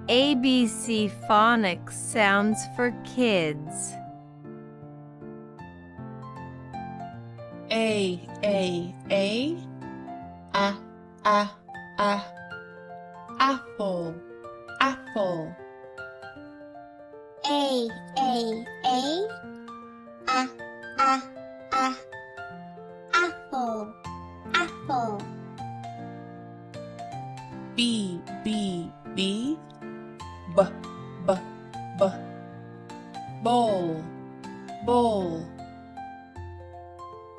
ABC phonics sounds for kids. A, apple, apple. A, apple, apple. B, bowl, bowl.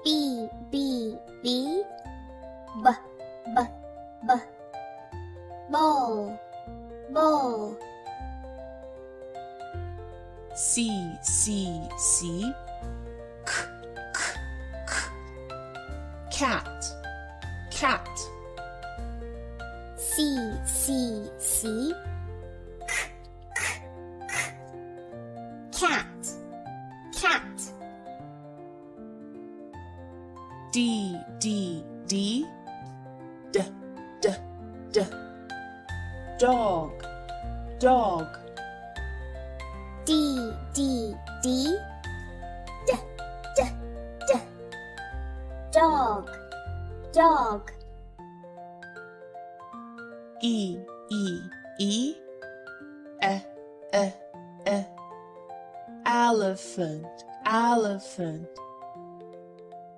B, bowl, bowl. C, cat, cat. C, cat, cat. D, dog, dog. D, dog, dog. E, elephant, elephant.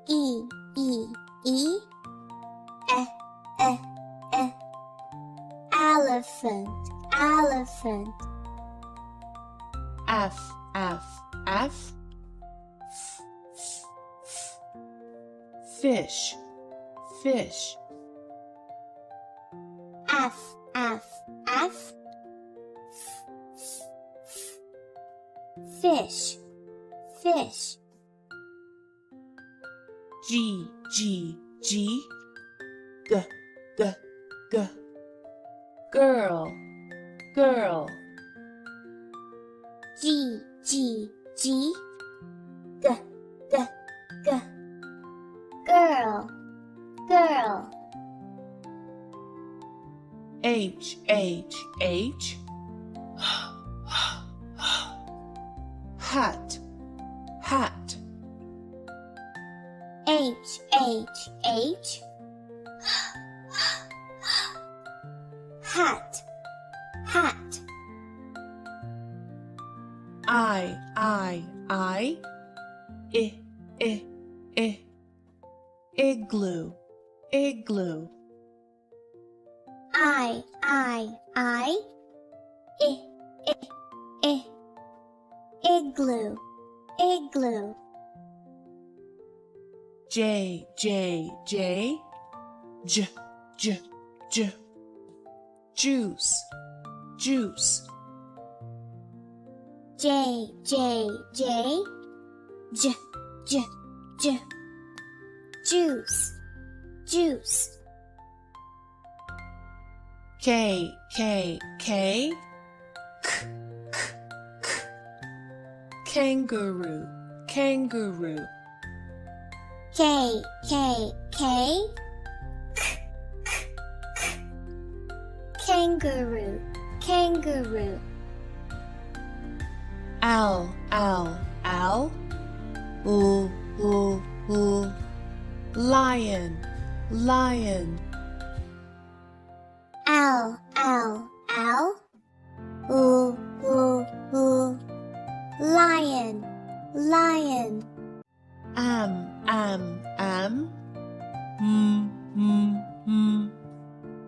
E, elephant, elephant. F, fish, fish. F, fish, fish. G, girl, girl. G, girl, girl. H, hat, hat. H, hat, hat. I, igloo, igloo. I, igloo, igloo. J, juice, juice. J, juice, juice. K, kangaroo, kangaroo. K, kangaroo, kangaroo. L, lion, lion. L, lion, lion.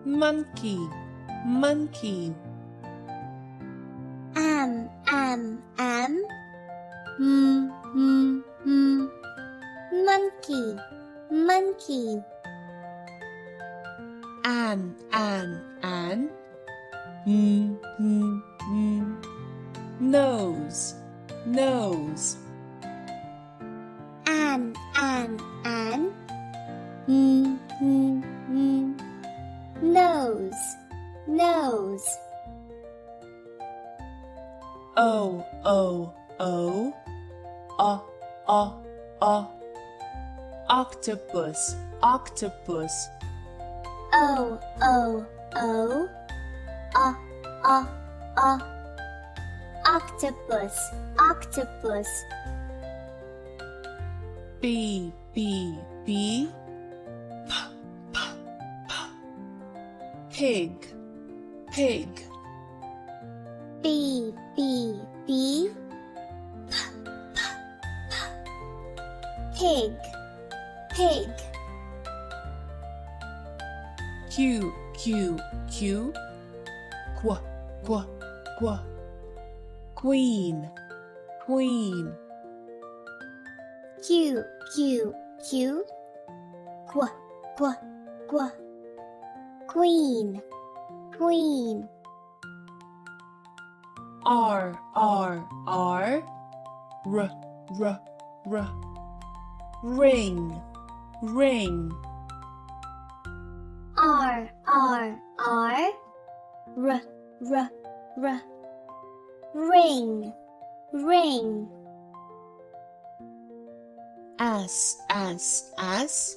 Monkey, monkey. Monkey, monkey. An, nose, nose. An, nose, nose. O, octopus, octopus. O, octopus, octopus. B, B, B. Pig, pig. B, B, B. Pig, pig. Q, Q, Q. Qu, qu, qu. Queen, queen. Q, Q, Q. Qu, qu, qu. Queen, queen. R, R, R. R, R, R. Ring, ring. R, R, R. R, R, R. Ring, ring. S, S, S.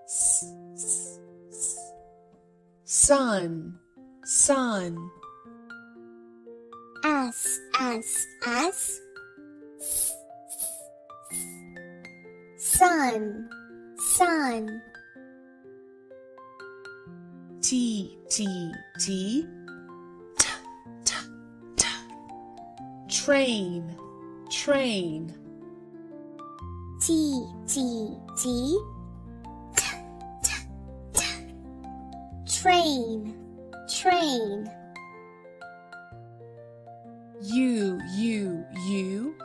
S, S, S. Sun, sun. S, S, S. Sun, sun. T, T, T. T, T, T. Train, train. T, T, T. T, T, T. Train, train. U, U, U.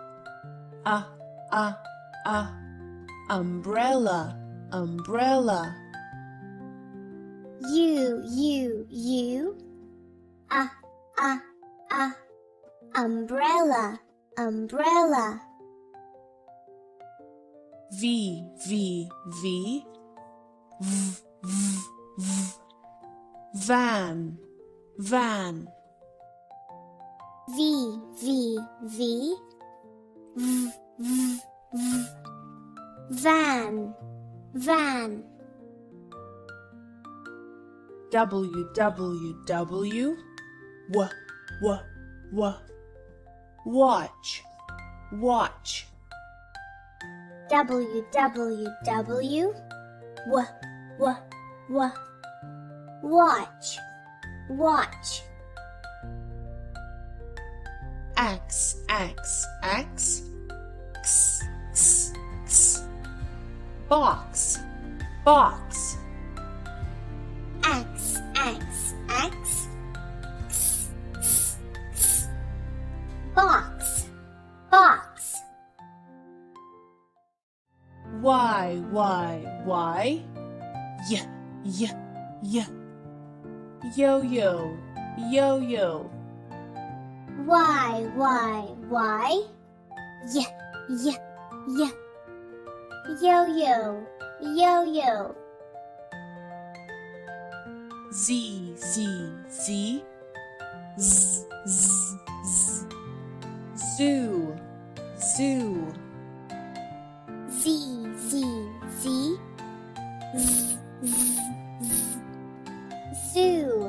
Umbrella, umbrella. U, U, U. Umbrella, umbrella. V, V, V. V, V, V. Van, van. V, V, V. V, V, V. Van, van. W, W, W. W, W, W. Watch, watch. W, W, W. W, W, W. Watch, watch. X, X, X. X, X, X. Box, box. X, X, X. X, X, X. Box, box. Y, Y, Y. Y, Y, Y. Yo-yo, yo-yo. Y, Y, Y. Y, Y, Y. Yo-yo, yo-yo. Z, Z, Z. Z, Z, Z. Zoo, zoo. Z, Z, Z. Z, Z, Z. Zoo,